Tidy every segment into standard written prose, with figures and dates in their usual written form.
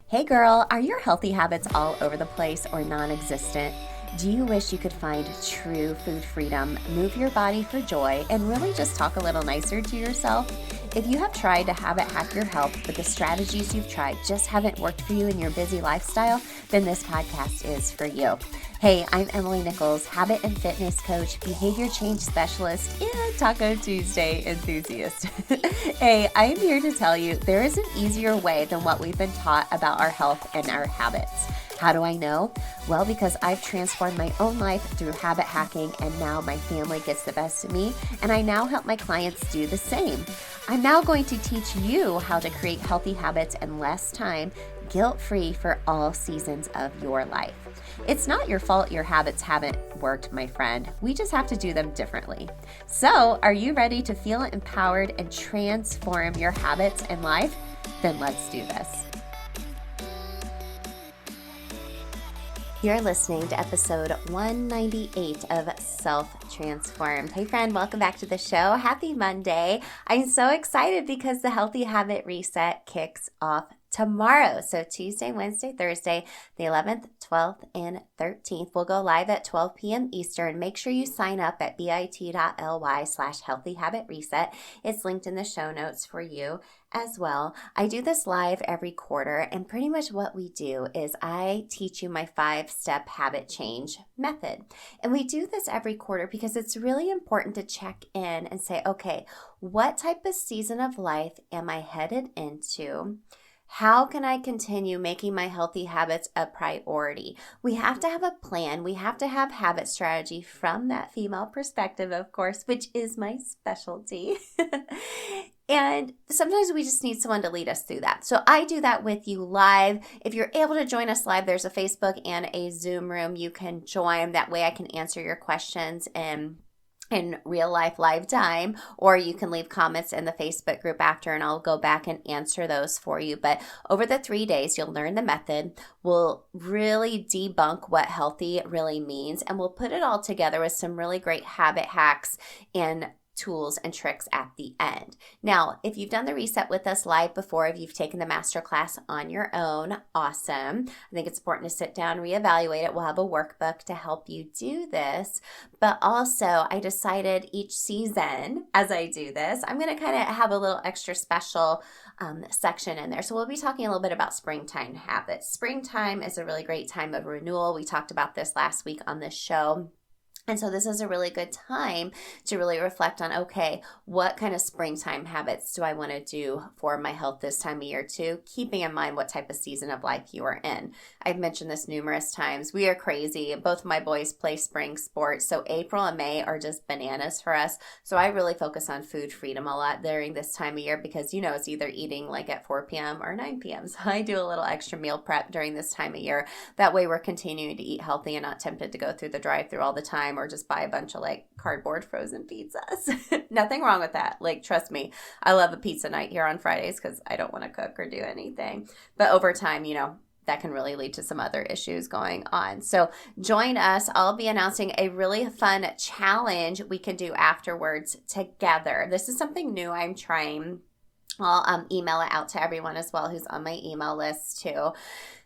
Hey girl, are your healthy habits all over the place or non-existent? Do you wish you could find true food freedom, move your body for joy, and really just talk a little nicer to yourself? If you have tried to habit hack your health, but the strategies you've tried just haven't worked for you in your busy lifestyle, then this podcast is for you. Hey, I'm Emily Nichols, habit and fitness coach, behavior change specialist, and Taco Tuesday enthusiast. Hey, I am here to tell you there is an easier way than what we've been taught about our health and our habits. How do I know? Well, because I've transformed my own life through habit hacking, and now my family gets the best of me, and I now help my clients do the same. I'm now going to teach you how to create healthy habits in less time, guilt-free for all seasons of your life. It's not your fault your habits haven't worked, my friend. We just have to do them differently. So, are you ready to feel empowered and transform your habits and life? Then let's do this. You're listening to episode 198 of Self-Transformed. Hey friend, welcome back to the show. Happy Monday. I'm so excited because the Healthy Habit Reset kicks off tomorrow. So Tuesday, Wednesday, Thursday, the 11th, 12th, and 13th. We'll go live at 12 p.m. Eastern. Make sure you sign up at bit.ly/healthyhabitreset. It's linked in the show notes for you as well. I do this live every quarter, and pretty much what we do is I teach you my 5-step habit change method. And we do this every quarter because it's really important to check in and say, okay, what type of season of life am I headed into? How can I continue making my healthy habits a priority? We have to have a plan. We have to have habit strategy from that female perspective, of course, which is my specialty. And sometimes we just need someone to lead us through that. So I do that with you live. If you're able to join us live, there's a Facebook and a Zoom room you can join. That way I can answer your questions in real life live time, or you can leave comments in the Facebook group after and I'll go back and answer those for you. But over the 3 days, you'll learn the method. We'll really debunk what healthy really means, and we'll put it all together with some really great habit hacks and tools and tricks at the end. Now, if you've done the reset with us live before, if you've taken the masterclass on your own, awesome. I think it's important to sit down, reevaluate it. We'll have a workbook to help you do this. But also, I decided each season as I do this, I'm going to kind of have a little extra special section in there. So we'll be talking a little bit about springtime habits. Springtime is a really great time of renewal. We talked about this last week on this show. And so this is a really good time to really reflect on, okay, what kind of springtime habits do I want to do for my health this time of year too, keeping in mind what type of season of life you are in. I've mentioned this numerous times. We are crazy. Both of my boys play spring sports, so April and May are just bananas for us. So I really focus on food freedom a lot during this time of year because, you know, it's either eating like at 4 p.m. or 9 p.m. So I do a little extra meal prep during this time of year. That way we're continuing to eat healthy and not tempted to go through the drive-thru all the time or just buy a bunch of like cardboard frozen pizzas. Nothing wrong with that. Like, trust me, I love a pizza night here on Fridays because I don't want to cook or do anything. But over time, you know, that can really lead to some other issues going on. So join us. I'll be announcing a really fun challenge we can do afterwards together. This is something new I'm trying. I'll email it out to everyone as well who's on my email list too.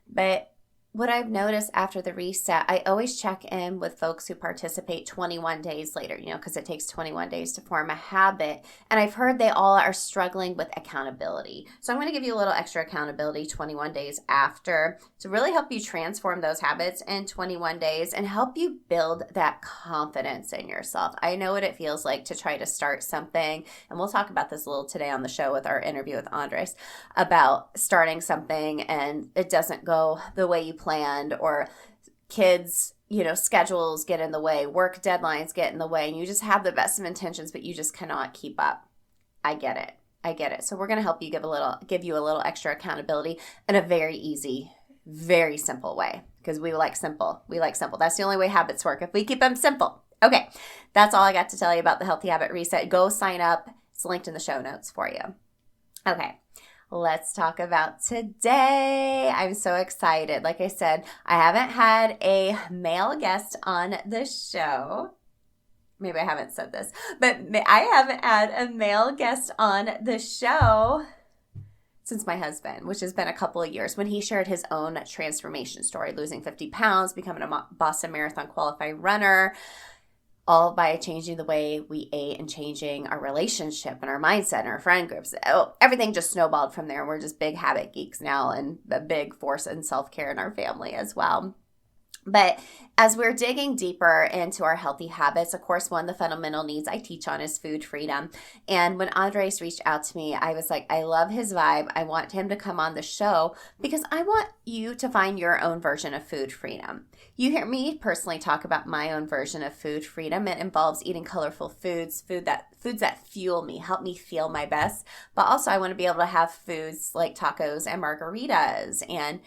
But what I've noticed after the reset, I always check in with folks who participate 21 days later, you know, because it takes 21 days to form a habit. And I've heard they all are struggling with accountability. So I'm going to give you a little extra accountability 21 days after to really help you transform those habits in 21 days and help you build that confidence in yourself. I know what it feels like to try to start something. And we'll talk about this a little today on the show with our interview with Andres about starting something and it doesn't go the way you planned, or kids, you know, schedules get in the way, work deadlines get in the way, and you just have the best of intentions, but you just cannot keep up. I get it. So we're going to help you give you a little extra accountability in a very easy, very simple way because we like simple. That's the only way habits work, if we keep them simple. Okay, that's all I got to tell you about the Healthy Habit Reset. Go sign up. It's linked in the show notes for you. Okay. Let's talk about today. I'm so excited. Like I said, I haven't had a male guest on the show. Maybe I haven't said this, but I haven't had a male guest on the show since my husband, which has been a couple of years, when he shared his own transformation story, losing 50 pounds, becoming a Boston Marathon qualified runner, all by changing the way we ate and changing our relationship and our mindset and our friend groups. Everything just snowballed from there. We're just big habit geeks now and a big force in self-care in our family as well. But as we're digging deeper into our healthy habits, of course, one of the fundamental needs I teach on is food freedom. And when Andres reached out to me, I was like, I love his vibe. I want him to come on the show because I want you to find your own version of food freedom. You hear me personally talk about my own version of food freedom. It involves eating colorful foods that fuel me, help me feel my best. But also I want to be able to have foods like tacos and margaritas and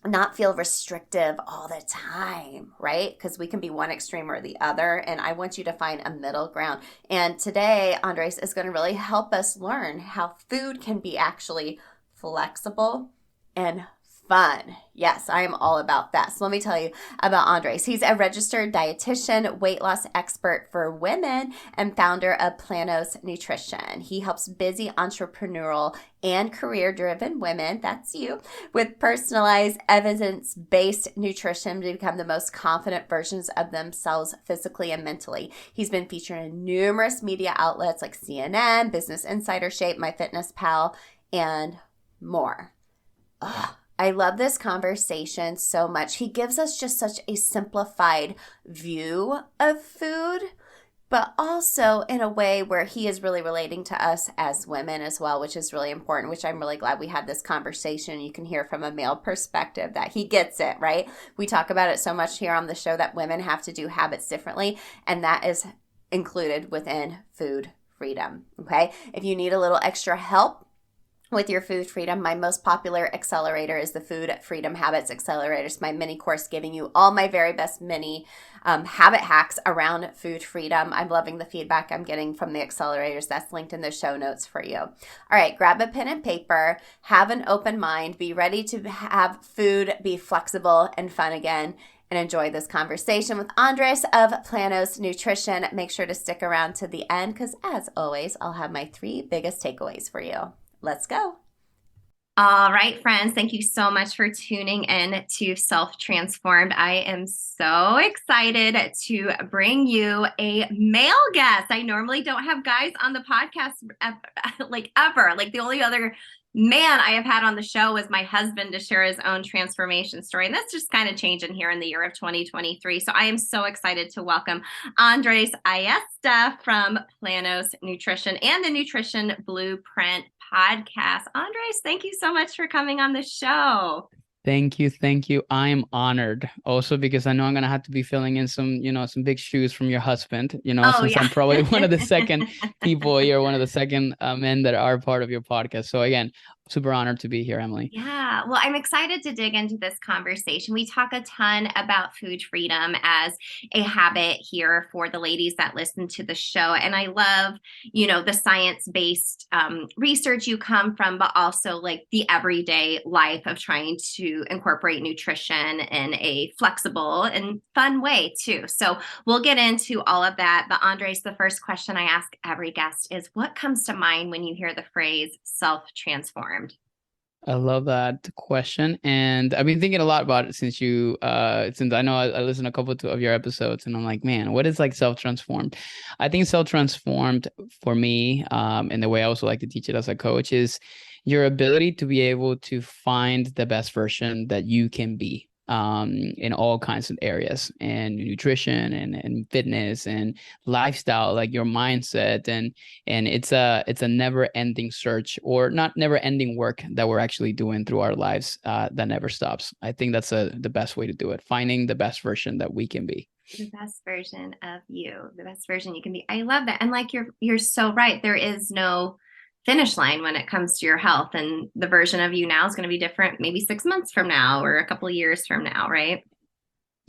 not feel restrictive all the time, right? Because we can be one extreme or the other, and I want you to find a middle ground. And today, Andres is going to really help us learn how food can be actually flexible and fun. Yes, I am all about that. So let me tell you about Andres. He's a registered dietitian, weight loss expert for women, and founder of Planos Nutrition. He helps busy entrepreneurial and career-driven women, that's you, with personalized, evidence-based nutrition to become the most confident versions of themselves physically and mentally. He's been featured in numerous media outlets like CNN, Business Insider, Shape, MyFitnessPal, and more. I love this conversation so much. He gives us just such a simplified view of food, but also in a way where he is really relating to us as women as well, which is really important, which I'm really glad we had this conversation. You can hear from a male perspective that he gets it, right? We talk about it so much here on the show that women have to do habits differently, and that is included within food freedom, okay? If you need a little extra help with your food freedom, my most popular accelerator is the Food Freedom Habits Accelerator. It's my mini course giving you all my very best mini habit hacks around food freedom. I'm loving the feedback I'm getting from the accelerators. That's linked in the show notes for you. All right, grab a pen and paper, have an open mind, be ready to have food be flexible and fun again, and enjoy this conversation with Andres of Planos Nutrition. Make sure to stick around to the end because, as always, I'll have my 3 biggest takeaways for you. Let's go. All right, friends, thank you so much for tuning in to Self Transformed. I am so excited to bring you a male guest. I normally don't have guys on the podcast ever. Like the only other man I have had on the show was my husband to share his own transformation story. And that's just kind of changing here in the year of 2023. So I am so excited to welcome Andres Ayesta from Planos Nutrition and the Nutrition Blueprint podcast. Andres, thank you so much for coming on the show. Thank you. I'm honored also because I know I'm going to have to be filling in some big shoes from your husband, I'm probably one of the second people here, one of the second men that are part of your podcast. So again, super honored to be here, Emily. Yeah. Well, I'm excited to dig into this conversation. We talk a ton about food freedom as a habit here for the ladies that listen to the show. And I love, the science-based research you come from, but also like the everyday life of trying to incorporate nutrition in a flexible and fun way too. So we'll get into all of that. But Andres, the first question I ask every guest is, what comes to mind when you hear the phrase self-transform? I love that question. And I've been thinking a lot about it since I know I listened to a couple of your episodes and I'm like, man, what is like self-transformed? I think self-transformed for me, and the way I also like to teach it as a coach is your ability to be able to find the best version that you can be. In all kinds of areas, and nutrition and fitness and lifestyle, like your mindset, and it's a never ending search, or not never ending work that we're actually doing through our lives that never stops. I think that's the best way to do it, finding the best version that we can be. The best version of you, the best version you can be. I love that. And like you're so right. There is no finish line when it comes to your health, and the version of you now is going to be different maybe 6 months from now or a couple of years from now, right?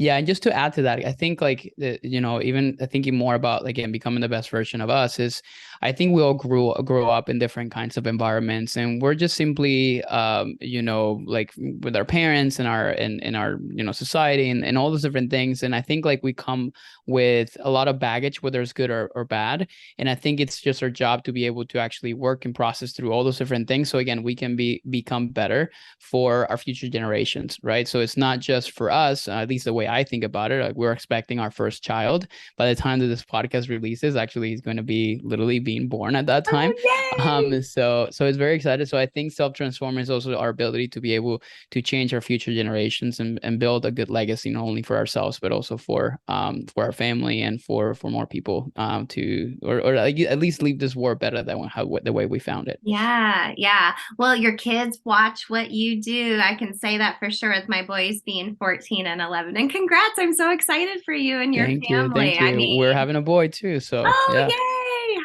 Yeah, and just to add to that, I think like even thinking more about again becoming the best version of us is, I think we all grow up in different kinds of environments, and we're just simply like with our parents and our in our society and all those different things, and I think like we come with a lot of baggage, whether it's good or bad, and I think it's just our job to be able to actually work and process through all those different things, so again we can become better for our future generations, right? So it's not just for us, at least the way I think about it. Like we're expecting our first child. By the time that this podcast releases, actually, he's going to be literally being born at that time. Oh, yay! So it's very excited. So I think self-transform is also our ability to be able to change our future generations and build a good legacy, not only for ourselves, but also for our family and for more people to or like, at least leave this world better than the way we found it. Yeah, yeah. Well, your kids watch what you do. I can say that for sure with my boys being 14 and 11. And congrats, I'm so excited for you and your Thank you. family. Thank I you. We're mean, having a boy too. So oh, yeah. yay!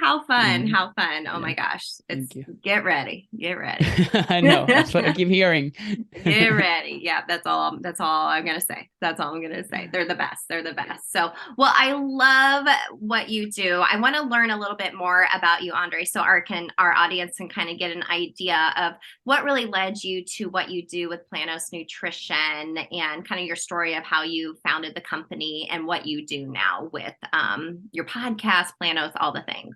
How fun, Mhm. how fun. Oh Yeah. my gosh. Thank It's you. get ready. Get ready. I know. That's what I keep hearing. Get ready. Yeah, that's all I'm gonna say. That's all I'm gonna say. They're the best. They're the best. So, well, I love what you do. I want to learn a little bit more about you, Andre, so our audience can kind of get an idea of what really led you to what you do with Planos Nutrition, and kind of your story of how you founded the company and what you do now with your podcast, Planos, all the things.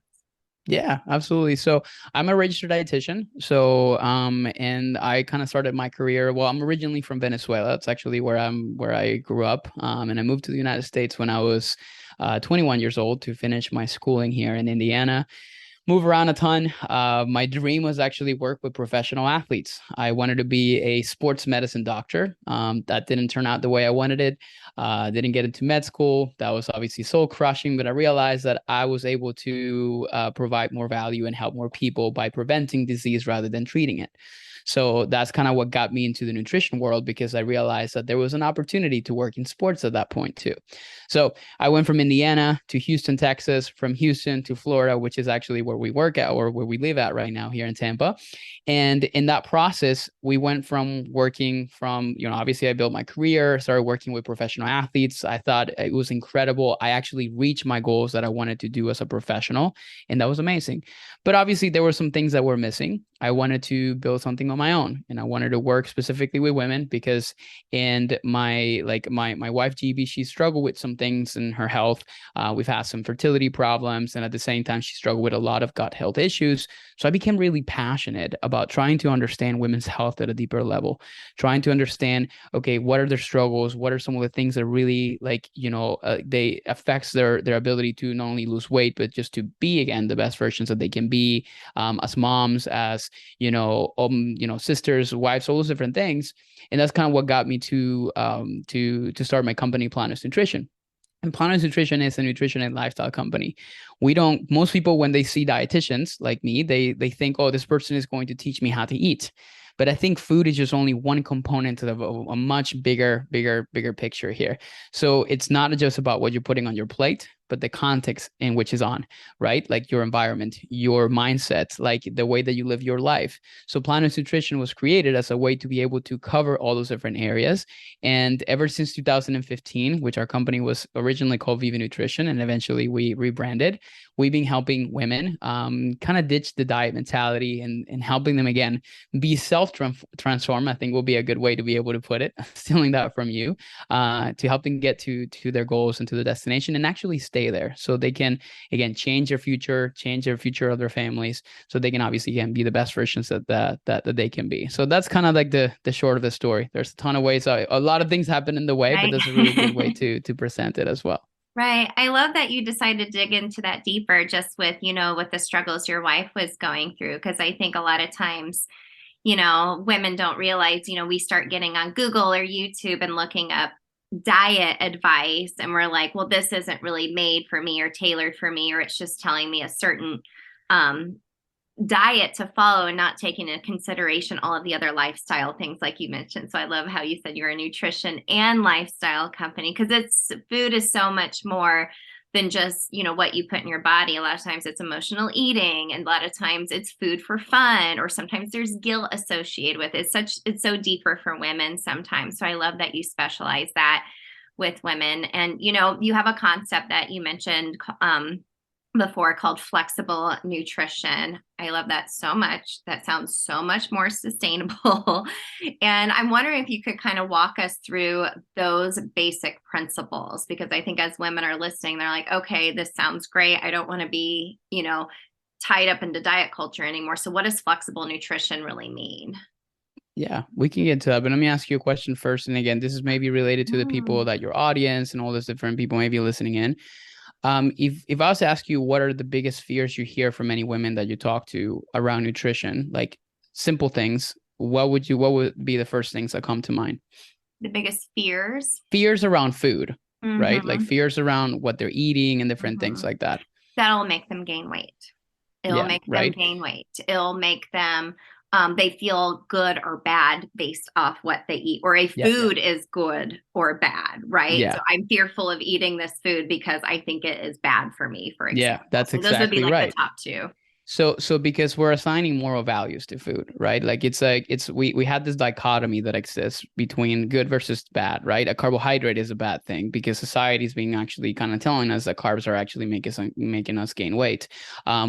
Yeah, absolutely. So I'm a registered dietitian. So and I kind of started my career. Well, I'm originally from Venezuela. That's actually where I grew up. And I moved to the United States when I was 21 years old to finish my schooling here in Indiana. Move around a ton. My dream was actually work with professional athletes. I wanted to be a sports medicine doctor. That didn't turn out the way I wanted it. Didn't get into med school. That was obviously soul crushing, but I realized that I was able to provide more value and help more people by preventing disease rather than treating it. So that's kind of what got me into the nutrition world, because I realized that there was an opportunity to work in sports at that point too. So I went from Indiana to Houston, Texas, from Houston to Florida, which is actually where we work at or where we live at right now here in Tampa. And in that process, we went from working from, obviously I built my career, started working with professional athletes. I thought it was incredible. I actually reached my goals that I wanted to do as a professional, and that was amazing. But obviously there were some things that were missing. I wanted to build something on my own, and I wanted to work specifically with women because and my wife GB, she struggled with some things in her health. We've had some fertility problems, and at the same time she struggled with a lot of gut health issues. So I became really passionate about trying to understand women's health at a deeper level, trying to understand, okay, what are their struggles, what are some of the things that really they affects their ability to not only lose weight but just to be again the best versions that they can be, as moms, as sisters, wives, all those different things. And that's kind of what got me to start my company, Planos Nutrition. And Planos Nutrition is a nutrition and lifestyle company. Most people, when they see dietitians like me, they think, oh, this person is going to teach me how to eat. But I think food is just only one component of a much bigger picture here. So it's not just about what you're putting on your plate, but the context in which is on, right? Like your environment, your mindset, like the way that you live your life. So Planos Nutrition was created as a way to be able to cover all those different areas. And ever since 2015, which our company was originally called Viva Nutrition, and eventually we rebranded, we've been helping women kind of ditch the diet mentality and helping them again be self-transform. I think will be a good way to be able to put it, stealing that from you, to help them get to their goals and to the destination and actually stay there, so they can again change their future of their families, so they can obviously again be the best versions that they can be. So that's kind of like the short of the story. There's a ton of ways. A lot of things happen in the way, but Right. there's a really good way to present it as well. Right. I love that you decided to dig into that deeper just with, with the struggles your wife was going through. Because I think a lot of times, women don't realize, we start getting on Google or YouTube and looking up diet advice. And we're like, well, this isn't really made for me or tailored for me, or it's just telling me a certain um, diet to follow and not taking into consideration all of the other lifestyle things like you mentioned. So I love how you said you're a nutrition and lifestyle company, because food is so much more than just, what you put in your body. A lot of times it's emotional eating, and a lot of times it's food for fun, or sometimes there's guilt associated with it. It's so deeper for women sometimes. So I love that you specialize that. with women. And, you know, you have a concept that you mentioned before called flexible nutrition. I love that so much. That sounds so much more sustainable. And I'm wondering if you could kind of walk us through those basic principles, because I think as women are listening, they're like, okay, this sounds great. I don't want to be, you know, tied up into diet culture anymore. So what does flexible nutrition really mean? Yeah, we can get to that, but let me ask you a question first. And again, this is maybe related to the people Mm. that your audience and all those different people may be listening in. If I was to ask you, what are the biggest fears you hear from any women that you talk to around nutrition, like simple things, what would be the first things that come to mind? The biggest fears. Fears around food, right? Like Mm-hmm. fears around what they're eating and different things Mm-hmm. like that. That'll make them gain weight. It'll Yeah, make them right. gain weight. It'll make them, they feel good or bad based off what they eat, or a Yeah, food is good or bad, right? So yeah, I'm fearful of eating this food because I think it is bad for me, for yeah. example. That's So those would be exactly like the right. top two. So because we're assigning moral values to food, right? Like we had this dichotomy that exists between good versus bad, right? A carbohydrate is a bad thing because society's being actually kind of telling us that carbs are actually making us gain weight.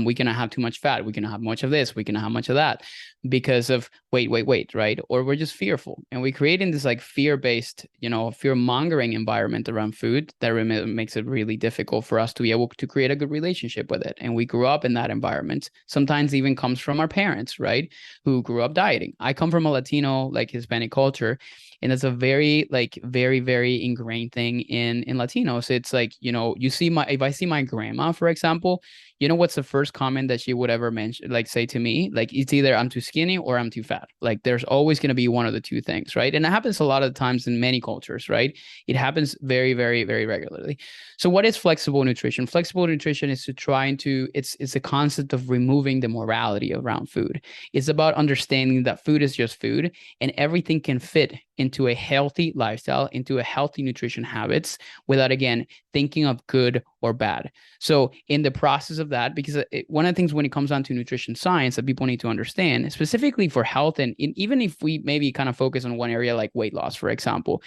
We cannot have too much fat. We cannot have much of this. We cannot have much of that because of wait, right? Or we're just fearful, and we create in this like fear-based, fear-mongering environment around food that makes it really difficult for us to be able to create a good relationship with it. And we grew up in that environment. Sometimes even comes from our parents, right? Who grew up dieting. I come from a Latino, like Hispanic culture, and it's a very, very ingrained thing in Latinos. It's like, you see if I see my grandma, for example, what's the first comment that she would ever mention, like say to me, like it's either I'm too skinny or I'm too fat. Like there's always going to be one of the two things, right? And it happens a lot of times in many cultures, right? It happens very, very, very regularly. So what is flexible nutrition? Flexible nutrition is it's a concept of removing the morality around food. It's about understanding that food is just food and everything can fit into a healthy lifestyle, into a healthy nutrition habits without, again, thinking of good or bad. So in the process of that, because one of the things when it comes down to nutrition science that people need to understand, specifically for health, and even if we maybe kind of focus on one area like weight loss, for example,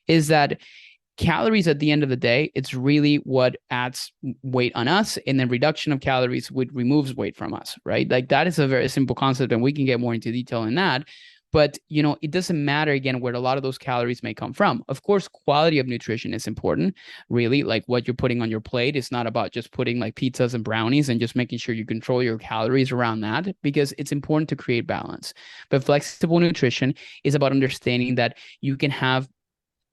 is that calories at the end of the day, it's really what adds weight on us, and then reduction of calories would removes weight from us, right? Like that is a very simple concept, and we can get more into detail in that. But it doesn't matter again where a lot of those calories may come from. Of course, quality of nutrition is important. Really, like what you're putting on your plate. It's not about just putting like pizzas and brownies and just making sure you control your calories around that, because it's important to create balance. But flexible nutrition is about understanding that you can have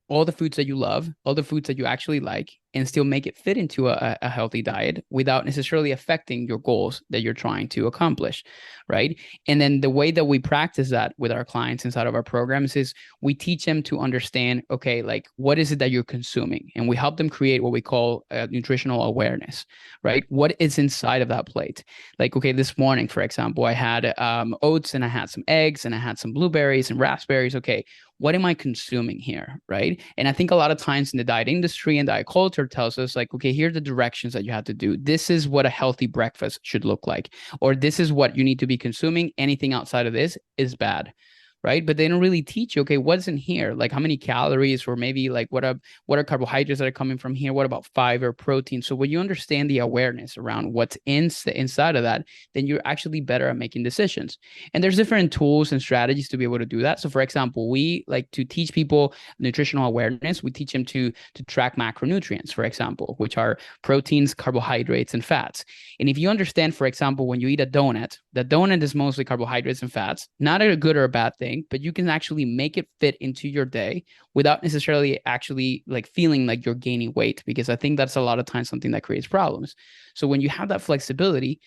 all the foods that you love, all the foods that you actually like, and still make it fit into a healthy diet without necessarily affecting your goals that you're trying to accomplish, right? And then the way that we practice that with our clients inside of our programs is we teach them to understand, okay, like what is it that you're consuming? And we help them create what we call nutritional awareness, right? What is inside of that plate? Like, okay, this morning, for example, I had oats and I had some eggs and I had some blueberries and raspberries. Okay, what am I consuming here, right? And I think a lot of times in the diet industry and diet culture tells us like, okay, here are the directions that you have to do. This is what a healthy breakfast should look like, or this is what you need to be consuming. Anything outside of this is bad, right? But they don't really teach you, okay, what's in here? Like how many calories, or maybe like what are carbohydrates that are coming from here? What about fiber, protein? So when you understand the awareness around what's inside of that, then you're actually better at making decisions. And there's different tools and strategies to be able to do that. So for example, we like to teach people nutritional awareness. We teach them to track macronutrients, for example, which are proteins, carbohydrates, and fats. And if you understand, for example, when you eat a donut, the donut is mostly carbohydrates and fats, not a good or a bad thing, but you can actually make it fit into your day without necessarily actually like feeling like you're gaining weight, because I think that's a lot of times something that creates problems. So when you have that flexibility,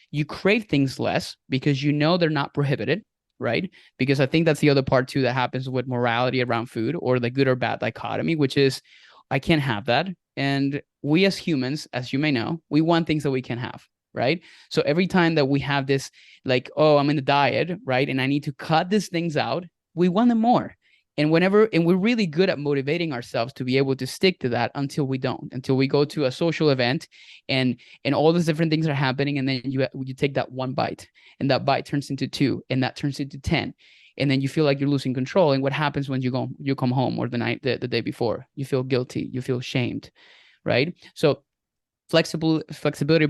you crave things less because they're not prohibited, right? Because I think that's the other part too that happens with morality around food, or the good or bad dichotomy, which is I can't have that. And we as humans, as you may know, we want things that we can have, right? So every time that we have this, like, oh, I'm in the diet, right? And I need to cut these things out, we want them more. And we're really good at motivating ourselves to be able to stick to that until we don't, until we go to a social event and all these different things are happening. And then you take that one bite, and that bite turns into two, and that turns into 10. and then you feel like you're losing control. And what happens when you come home, or the day before? You feel guilty, you feel shamed, right? So flexibility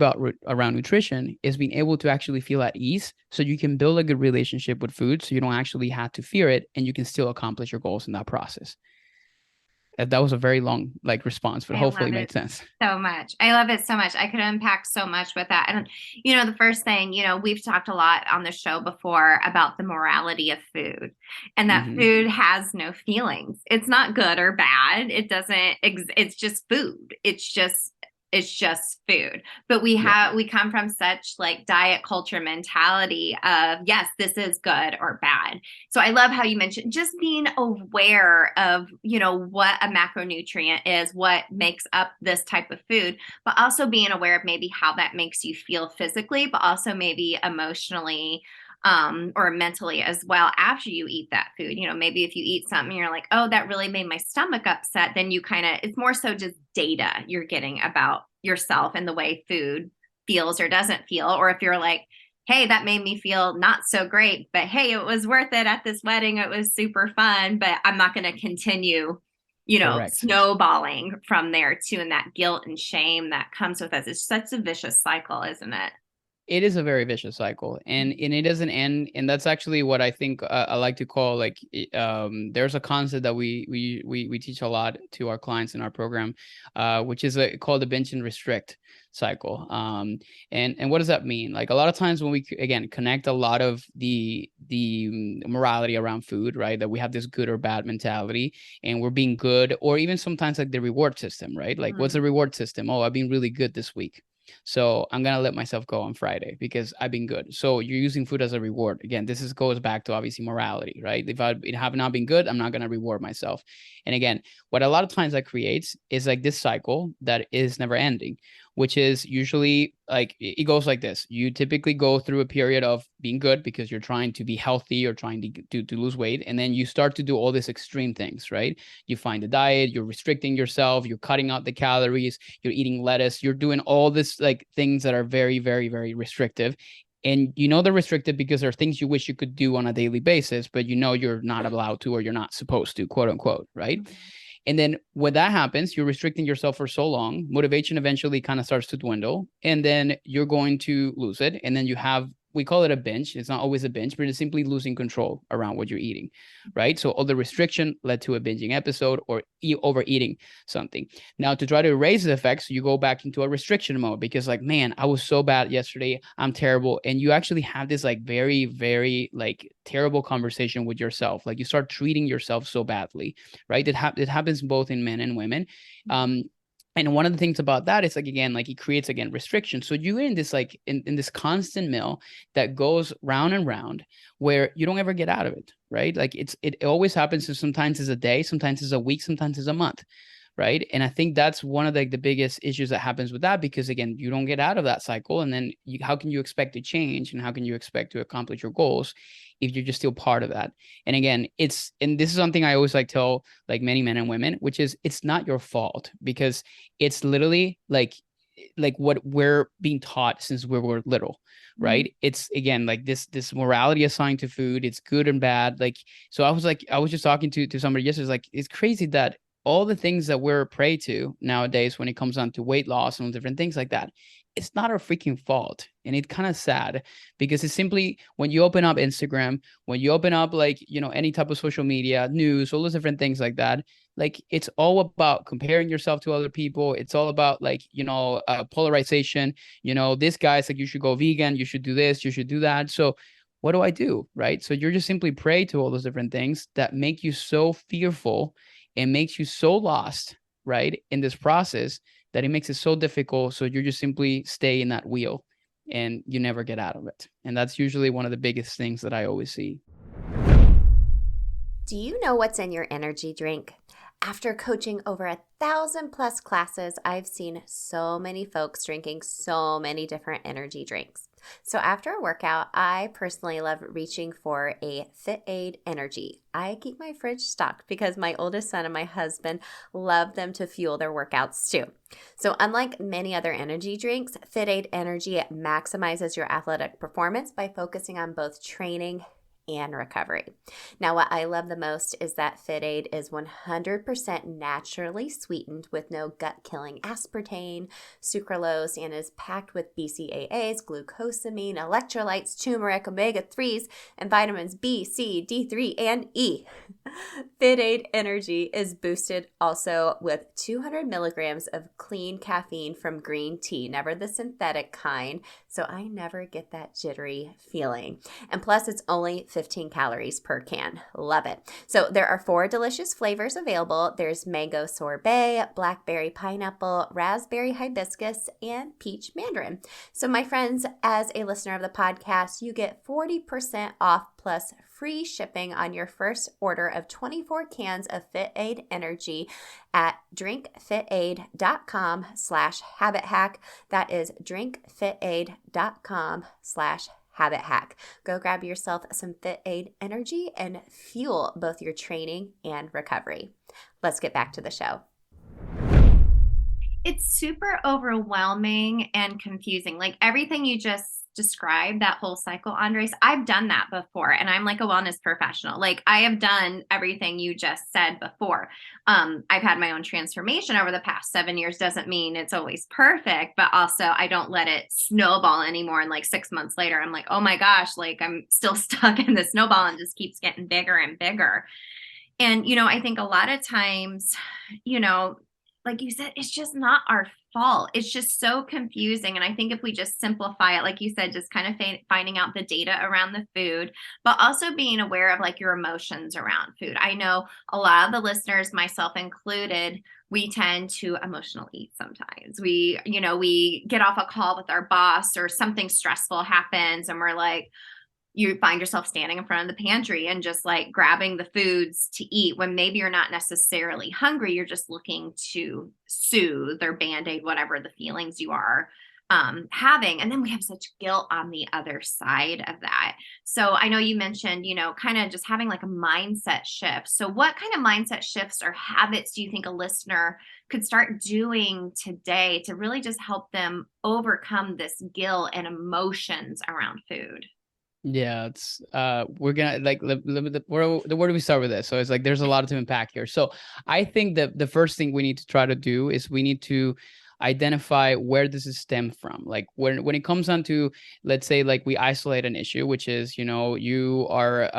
around nutrition is being able to actually feel at ease, so you can build a good relationship with food, so you don't actually have to fear it, and you can still accomplish your goals in that process. That was a very long response, but I hopefully love it it made sense. so much. I love it so much. I could unpack so much with that. And, the first thing, we've talked a lot on the show before about the morality of food, and that Mm-hmm. food has no feelings. It's not good or bad. It doesn't, it's just food. It's just food. But Yeah. we come from such diet culture mentality of, yes, this is good or bad. So I love how you mentioned just being aware of, what a macronutrient is, what makes up this type of food, but also being aware of maybe how that makes you feel physically, but also maybe emotionally, or mentally as well after you eat that food. Maybe if you eat something, you're like, oh, that really made my stomach upset. Then it's more so just data you're getting about yourself and the way food feels or doesn't feel. Or if you're like, hey, that made me feel not so great, but hey, it was worth it at this wedding. It was super fun, but I'm not going to continue, Correct. snowballing from there too. And that guilt and shame that comes with us. It's such a vicious cycle, isn't it? It is a very vicious cycle, and it doesn't end. And that's actually what I think I like to call there's a concept that we teach a lot to our clients in our program, which is called the binge and restrict cycle. And what does that mean? Like, a lot of times when we again connect a lot of the morality around food, right, that we have this good or bad mentality, and we're being good, or even sometimes like the reward system, right? Like, what's the reward system? Oh, I've been really good this week, so I'm going to let myself go on Friday because I've been good. So you're using food as a reward. Again, goes back to obviously morality, right? If I have not been good, I'm not going to reward myself. And again, what a lot of times that creates is like this cycle that is never ending, which is usually like, it goes like this. You typically go through a period of being good because you're trying to be healthy or trying to lose weight. And then you start to do all these extreme things, right? You find a diet, you're restricting yourself, you're cutting out the calories, you're eating lettuce, you're doing all this like things that are very, very, very restrictive. And they're restricted because they're things you wish you could do on a daily basis, but you're not allowed to, or you're not supposed to, quote unquote, right? Mm-hmm. And then when that happens, you're restricting yourself for so long, motivation eventually kind of starts to dwindle, and then you're going to lose it. And then we call it a binge. It's not always a binge, but it's simply losing control around what you're eating, right? So all the restriction led to a binging episode, or overeating something. Now, to try to erase the effects, you go back into a restriction mode because, like, man, I was so bad yesterday, I'm terrible. And you actually have this like very, very like terrible conversation with yourself. Like, you start treating yourself so badly, right? It happens both in men and women. And one of the things about that is, like, again, like, it creates, again, restriction. So you're in this like in this constant mill that goes round and round, where you don't ever get out of it, right? Like, it always happens. So sometimes it's a day, sometimes it's a week, sometimes it's a month, right? And I think that's one of the biggest issues that happens with that, because again, you don't get out of that cycle, and then how can you expect to change, and how can you expect to accomplish your goals if you're just still part of that? And again, and this is something I always like tell like many men and women, which is, it's not your fault, because it's literally like what we're being taught since we were little, right? It's, again, like this morality assigned to food. It's good and bad. Like, so I was just talking to somebody yesterday. It's like, it's crazy that all the things that we're prey to nowadays when it comes down to weight loss and different things like that, it's not our freaking fault. And it's kind of sad, because it's simply, when you open up Instagram, when you open up any type of social media, news, all those different things like that, like, it's all about comparing yourself to other people. It's all about polarization. This guy's like, you should go vegan, you should do this, you should do that. So what do I do, right? So you're just simply prey to all those different things that make you so fearful and makes you so lost, right, in this process, that it makes it so difficult. So you just simply stay in that wheel, and you never get out of it. And that's usually one of the biggest things that I always see. Do you know what's in your energy drink? After coaching over 1,000+ classes, I've seen so many folks drinking so many different energy drinks. So after a workout, I personally love reaching for a Fit Aid Energy. I keep my fridge stocked because my oldest son and my husband love them to fuel their workouts too. So unlike many other energy drinks, Fit Aid Energy maximizes your athletic performance by focusing on both training and recovery. Now, what I love the most is that Fit Aid is 100% naturally sweetened with no gut-killing aspartame, sucralose, and is packed with BCAAs, glucosamine, electrolytes, turmeric, omega-3s, and vitamins B, C, D3, and E. Fit Aid Energy is boosted also with 200 milligrams of clean caffeine from green tea, never the synthetic kind, so I never get that jittery feeling. And plus, it's only 15 calories per can. Love it. So there are 4 delicious flavors available. There's mango sorbet, blackberry pineapple, raspberry hibiscus, and peach mandarin. So my friends, as a listener of the podcast, you get 40% off plus free shipping on your first order of 24 cans of Fit Aid Energy at drinkfitaid.com/habithack. That is drinkfitaid.com/habithack. Go grab yourself some Fit Aid Energy and fuel both your training and recovery. Let's get back to the show. It's super overwhelming and confusing. Like everything you just described, that whole cycle, Andres, I've done that before. And I'm like a wellness professional. Like I have done everything you just said before. I've had my own transformation over the past 7 years. Doesn't mean it's always perfect, but also I don't let it snowball anymore. And like 6 months later, I'm like, oh my gosh, like I'm still stuck in the snowball and just keeps getting bigger and bigger. And, I think a lot of times, like you said, it's just not our fault. It's just so confusing. And I think if we just simplify it, like you said, just kind of finding out the data around the food, but also being aware of like your emotions around food. I know a lot of the listeners, myself included, we tend to emotional eat sometimes. We get off a call with our boss or something stressful happens and we're like, you find yourself standing in front of the pantry and just like grabbing the foods to eat when maybe you're not necessarily hungry. You're just looking to soothe or band-aid whatever the feelings you are having. And then we have such guilt on the other side of that. So I know you mentioned, kind of just having like a mindset shift. So what kind of mindset shifts or habits do you think a listener could start doing today to really just help them overcome this guilt and emotions around food? Yeah, it's we're gonna like where do we start with this? So it's like there's a lot to unpack here. So I think that the first thing we need to try to do is we need to identify where this is stemmed from. Like when it comes on to, let's say, like we isolate an issue, which is, you are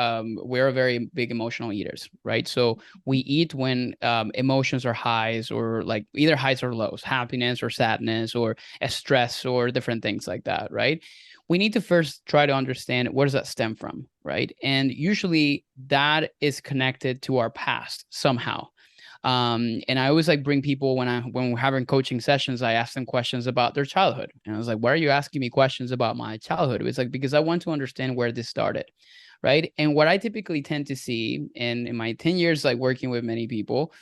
we're very big emotional eaters, right? So we eat when emotions are highs or like either highs or lows, happiness or sadness or stress or different things like that, right? We need to first try to understand where does that stem from, right? And usually that is connected to our past somehow. And I always like bring people when we're having coaching sessions, I ask them questions about their childhood. And I was like, why are you asking me questions about my childhood? It's like, because I want to understand where this started, right? And what I typically tend to see in my 10 years, like working with many people,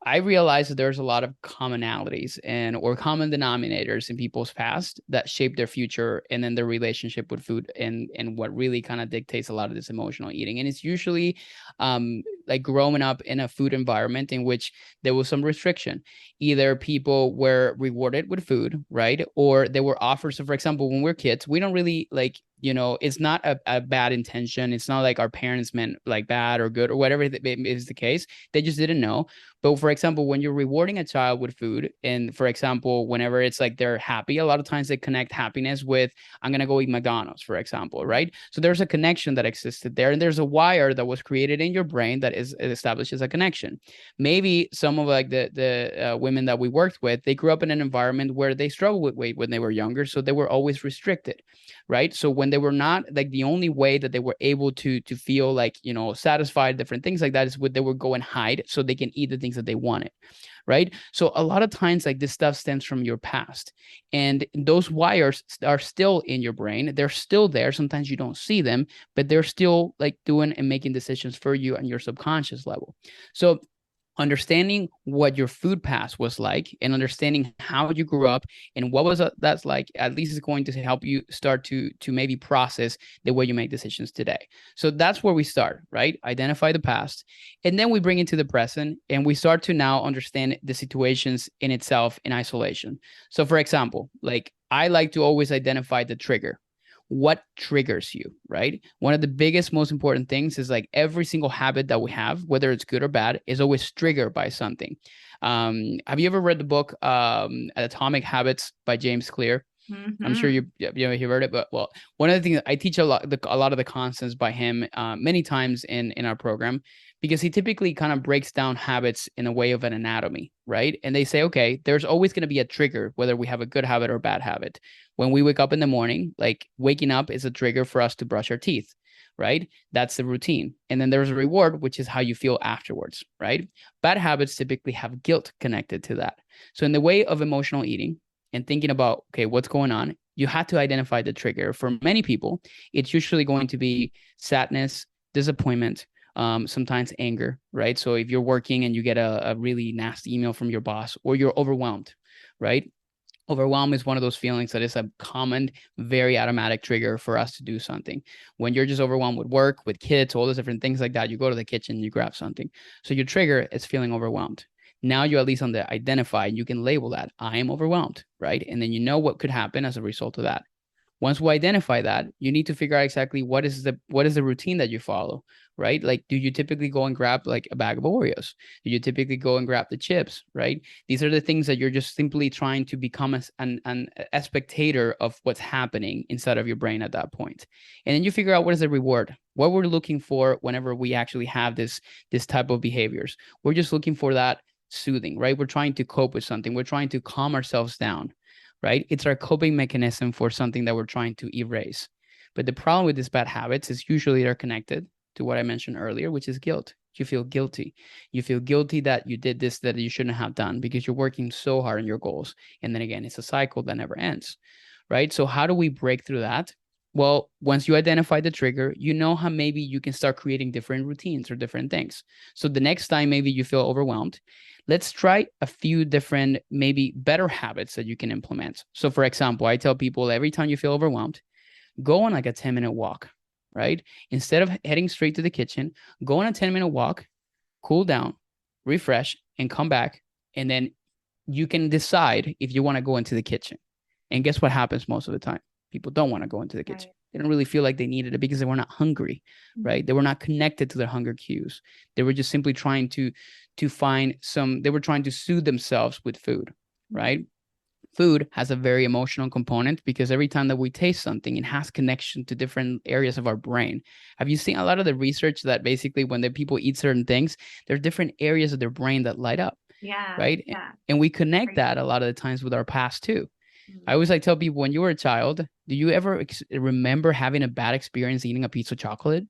I realized that there's a lot of commonalities or common denominators in people's past that shape their future and then their relationship with food and what really kind of dictates a lot of this emotional eating. And it's usually like growing up in a food environment in which there was some restriction. Either people were rewarded with food, right? Or there were offers. So for example, when we're kids, we don't really like, it's not a bad intention. It's not like our parents meant like bad or good or whatever is the case. They just didn't know. But for example, when you're rewarding a child with food, and for example, whenever it's like they're happy, a lot of times they connect happiness with, I'm going to go eat McDonald's, for example, right? So there's a connection that existed there. And there's a wire that was created in your brain that establishes a connection. Maybe some of like the women that we worked with, they grew up in an environment where they struggled with weight when they were younger. So they were always restricted, right? So when they were not like the only way that they were able to feel like, satisfied, different things like that is what they would go and hide so they can eat the things that they wanted, right? So a lot of times like this stuff stems from your past and those wires are still in your brain. They're still there. Sometimes you don't see them, but they're still like doing and making decisions for you on your subconscious level. So understanding what your food past was like and understanding how you grew up and what was that's like, at least is going to help you start to maybe process the way you make decisions today. So that's where we start, right? Identify the past, and then we bring it to the present and we start to now understand the situations in itself in isolation. So for example, like I like to always identify the trigger. what triggers you, right? One of the biggest, most important things is like every single habit that we have, whether it's good or bad, is always triggered by something. Have you ever read the book Atomic Habits by James Clear? I'm sure you heard it, but well, one of the things I teach a lot of the concepts by him many times in our program, because he typically kind of breaks down habits in a way of an anatomy, right? And they say, okay, there's always going to be a trigger, whether we have a good habit or a bad habit. When we wake up in the morning, like waking up is a trigger for us to brush our teeth, right? That's the routine. And then there's a reward, which is how you feel afterwards, right? Bad habits typically have guilt connected to that. So in the way of emotional eating, and thinking about, okay, what's going on, you have to identify the trigger. For many people, it's usually going to be sadness, disappointment, sometimes anger, right? So if you're working and you get a really nasty email from your boss, or you're overwhelmed, right? Overwhelm is one of those feelings that is a common, very automatic trigger for us to do something. When you're just overwhelmed with work, with kids, all those different things like that, you go to the kitchen, you grab something. So your trigger is feeling overwhelmed. Now you at least on the identify, you can label that I am overwhelmed, right? And then you know what could happen as a result of that. Once we identify that, you need to figure out exactly what is the routine that you follow, right? Like, do you typically go and grab like a bag of Oreos? Do you typically go and grab the chips, right? These are the things that you're just simply trying to become a spectator of what's happening inside of your brain at that point. And then you figure out what is the reward, what we're looking for whenever we actually have this type of behaviors. We're just looking for that soothing, right? We're trying to cope with something. We're trying to calm ourselves down, right? It's our coping mechanism for something that we're trying to erase. But the problem with these bad habits is usually they're connected to what I mentioned earlier, which is guilt. You feel guilty. You feel guilty that you did this that you shouldn't have done because you're working so hard on your goals. And then again, it's a cycle that never ends, right? So how do we break through that? Well, once you identify the trigger, you know how maybe you can start creating different routines or different things. So the next time maybe you feel overwhelmed, let's try a few different, maybe better habits that you can implement. So for example, I tell people every time you feel overwhelmed, go on like a 10-minute walk, right? Instead of heading straight to the kitchen, go on a 10-minute walk, cool down, refresh, and come back. And then you can decide if you want to go into the kitchen. And guess what happens most of the time? People don't want to go into the kitchen. Right. They don't really feel like they needed it because they were not hungry, right? They were not connected to their hunger cues. They were just simply trying to find they were trying to soothe themselves with food, right? Food has a very emotional component because every time that we taste something, it has connection to different areas of our brain. Have you seen a lot of the research that basically when the people eat certain things, there are different areas of their brain that light up? Yeah. Right. Yeah. And we connect that a lot of the times with our past too. I always like tell people when you were a child, do you ever remember having a bad experience eating a piece of chocolate?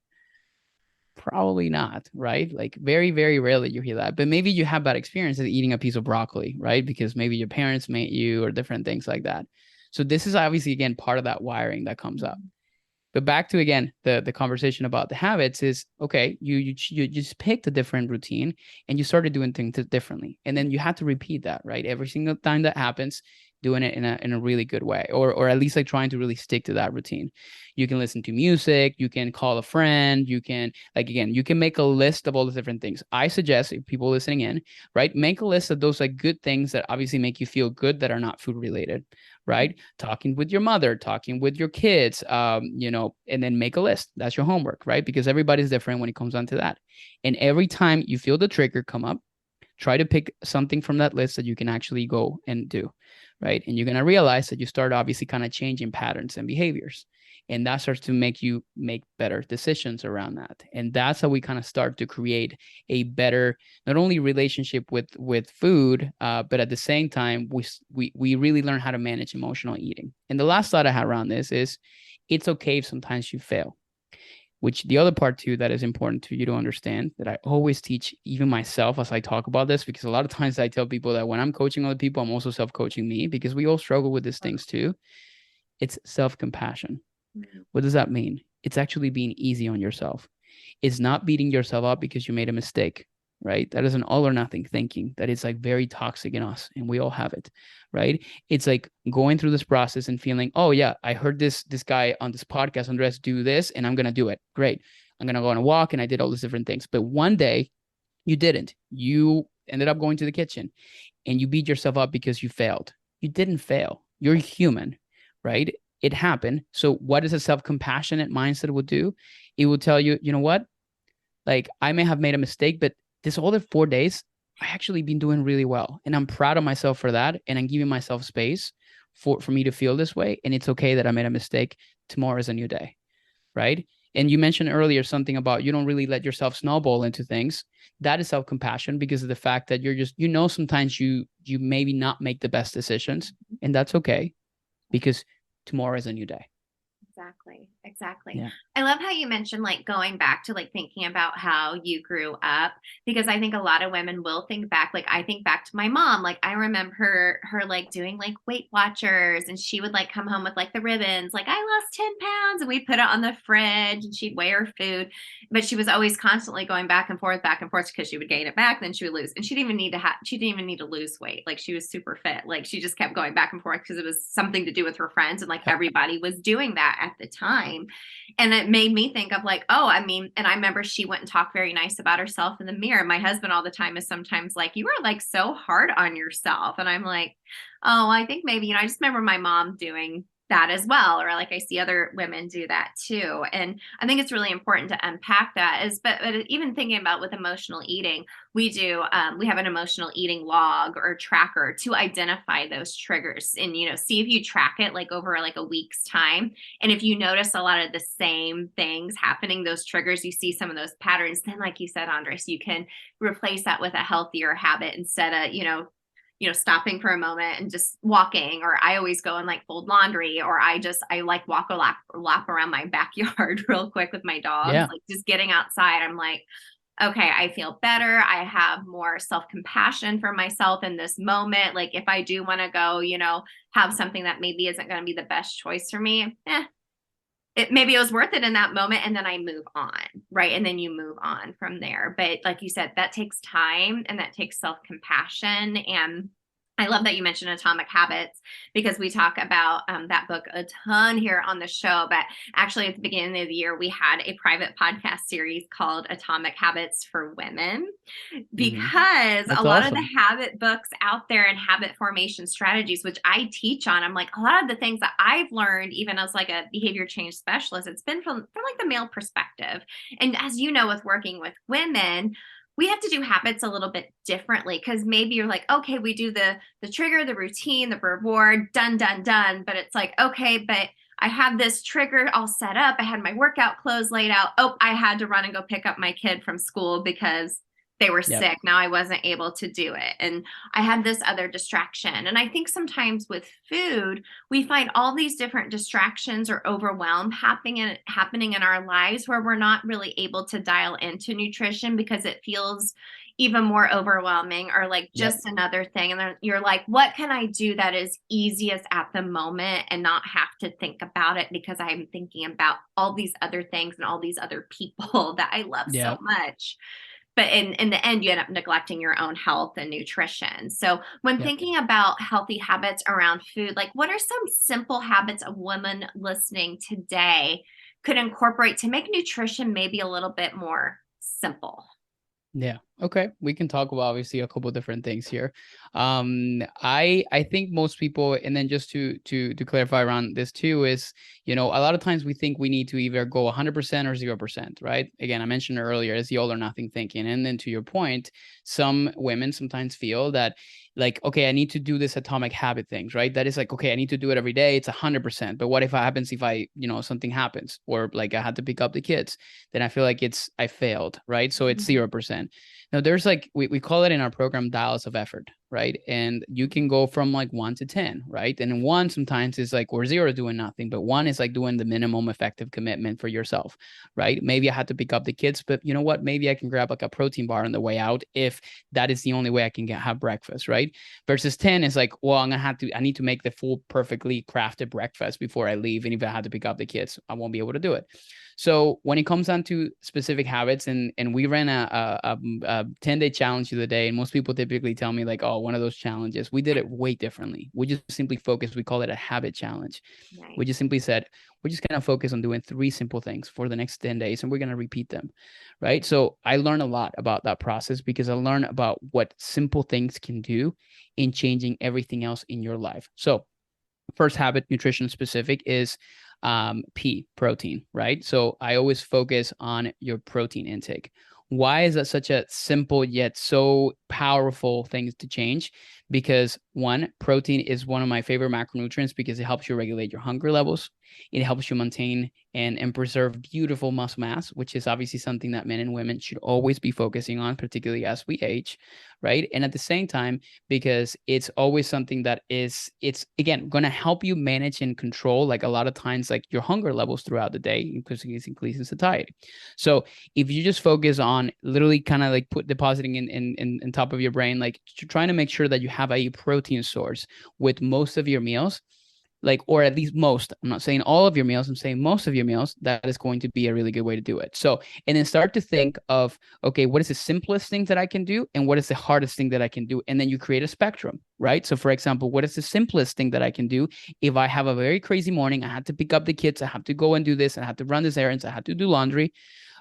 Probably not, right? Like very, very rarely you hear that. But maybe you have bad experiences eating a piece of broccoli, right? Because maybe your parents made you or different things like that. So this is obviously, again, part of that wiring that comes up. But back to, again, the conversation about the habits is, okay, you just picked a different routine and you started doing things differently. And then you have to repeat that, right? Every single time that happens, doing it in a really good way, or at least like trying to really stick to that routine. You can listen to music, you can call a friend, you can, like, again, you can make a list of all the different things. I suggest if people listening in, right, make a list of those like good things that obviously make you feel good that are not food related, right? Talking with your mother, talking with your kids, and then make a list. That's your homework, right? Because everybody's different when it comes down to that. And every time you feel the trigger come up, try to pick something from that list that you can actually go and do, right? And you're going to realize that you start obviously kind of changing patterns and behaviors. And that starts to make you make better decisions around that. And that's how we kind of start to create a better, not only relationship with food, but at the same time, we really learn how to manage emotional eating. And the last thought I had around this is, it's okay if sometimes you fail. Which the other part too that is important for you to understand, that I always teach even myself as I talk about this, because a lot of times I tell people that when I'm coaching other people, I'm also self-coaching me, because we all struggle with these things too. It's self-compassion. What does that mean? It's actually being easy on yourself. It's not beating yourself up because you made a mistake, right? That is an all or nothing thinking that is like very toxic in us, and we all have it, right? It's like going through this process and feeling, oh yeah, I heard this guy on this podcast, Andres, do this, and I'm going to do it. Great. I'm going to go on a walk, and I did all these different things. But one day you didn't. You ended up going to the kitchen and you beat yourself up because you failed. You didn't fail. You're human, right? it happened. So what does a self-compassionate mindset will do? It will tell you, you know what? Like, I may have made a mistake, but this other 4 days, I actually been doing really well. And I'm proud of myself for that. And I'm giving myself space for me to feel this way. And it's okay that I made a mistake. Tomorrow is a new day. Right. And you mentioned earlier something about you don't really let yourself snowball into things. That is self-compassion, because of the fact that you're just, sometimes you maybe not make the best decisions, and that's okay, because tomorrow is a new day. Exactly. Yeah. I love how you mentioned like going back to like thinking about how you grew up, because I think a lot of women will think back. Like I think back to my mom. Like I remember her like doing like Weight Watchers, and she would like come home with like the ribbons, like I lost 10 pounds, and we'd put it on the fridge and she'd weigh her food. But she was always constantly going back and forth because she would gain it back, then she would lose. And she didn't even need to lose weight. Like she was super fit. Like she just kept going back and forth because it was something to do with her friends, and like everybody was doing that at the time. And it made me think of like, oh, I mean, and I remember she went and talked very nice about herself in the mirror. My husband all the time is sometimes like, you are like so hard on yourself. And I'm like, oh, I think maybe, I just remember my mom doing that as well. Or like I see other women do that too. And I think it's really important to unpack that but even thinking about with emotional eating, we have an emotional eating log or tracker to identify those triggers and, see if you track it like over like a week's time. And if you notice a lot of the same things happening, those triggers, you see some of those patterns, then like you said, Andres, you can replace that with a healthier habit instead of, stopping for a moment and just walking. Or I always go and like fold laundry, or I like walk a lap around my backyard real quick with my dogs. Yeah. Like just getting outside, I'm like, okay, I feel better. I have more self-compassion for myself in this moment. Like if I do want to go, have something that maybe isn't going to be the best choice for me, maybe it was worth it in that moment, and then I move on, right? And then you move on from there. But like you said, that takes time and that takes self-compassion. And I love that you mentioned Atomic Habits, because we talk about that book a ton here on the show. But actually, at the beginning of the year, we had a private podcast series called Atomic Habits for Women, because That's a lot of the awesome. habit books out there and habit formation strategies, which I teach on, I'm like, a lot of the things that I've learned, even as like a behavior change specialist, it's been from like the male perspective. And as you know, with working with women, we have to do habits a little bit differently, because maybe you're like, okay, we do the trigger, the routine, the reward, done, but it's like, okay, but I have this trigger all set up, I had my workout clothes laid out, oh, I had to run and go pick up my kid from school because they were Yep. sick, now I wasn't able to do it, and I had this other distraction. And I think sometimes with food, we find all these different distractions or overwhelm happening in our lives, where we're not really able to dial into nutrition because it feels even more overwhelming, or like Yep. just another thing. And then you're like, what can I do that is easiest at the moment and not have to think about it, because I'm thinking about all these other things and all these other people that I love so Yep. much. But in the end, you end up neglecting your own health and nutrition. So when Yep. thinking about healthy habits around food, like what are some simple habits a woman listening today could incorporate to make nutrition maybe a little bit more simple? Yeah. Okay. We can talk about obviously a couple different things here. I think most people, and then just to clarify around this too, is, a lot of times we think we need to either go 100% or 0%, right? Again, I mentioned earlier, it's the all or nothing thinking. And then to your point, some women sometimes feel that like, okay, I need to do this atomic habit things, right? That is like, okay, I need to do it every day. It's 100%. But what if something happens, or like I had to pick up the kids, then I feel like I failed, right? So it's 0%. Now there's like, we call it in our program dials of effort, right? And you can go from like 1 to 10, right? And 1 sometimes is like, or 0 doing nothing, but 1 is like doing the minimum effective commitment for yourself, right? Maybe I had to pick up the kids, but you know what? Maybe I can grab like a protein bar on the way out if that is the only way I can have breakfast, right? Versus 10 is like, well, I need to make the full perfectly crafted breakfast before I leave. And if I had to pick up the kids, I won't be able to do it. So when it comes down to specific habits, and we ran a 10-day challenge the other day, and most people typically tell me like, oh, one of those challenges, we did it way differently. We just simply focused. We call it a habit challenge. Nice. We just simply said, we're just going to focus on doing 3 simple things for the next 10 days, and we're going to repeat them. Right. So I learned a lot about that process, because I learned about what simple things can do in changing everything else in your life. So first habit, nutrition specific, is P, protein, right? So I always focus on your protein intake. Why is that such a simple yet so powerful thing to change? Because one, protein is one of my favorite macronutrients because it helps you regulate your hunger levels. It helps you maintain and preserve beautiful muscle mass, which is obviously something that men and women should always be focusing on, particularly as we age, right? And at the same time, because it's always something that it's again going to help you manage and control, like a lot of times, like your hunger levels throughout the day, because it's increasing satiety. So if you just focus on literally kind of like depositing in top of your brain, like trying to make sure that you have a protein source with most of your meals, like, or at least most, I'm not saying all of your meals, I'm saying most of your meals, that is going to be a really good way to do it. So, and then start to think of, okay, what is the simplest thing that I can do? And what is the hardest thing that I can do? And then you create a spectrum, right? So for example, what is the simplest thing that I can do? If I have a very crazy morning, I have to pick up the kids, I have to go and do this, I have to run these errands, I have to do laundry.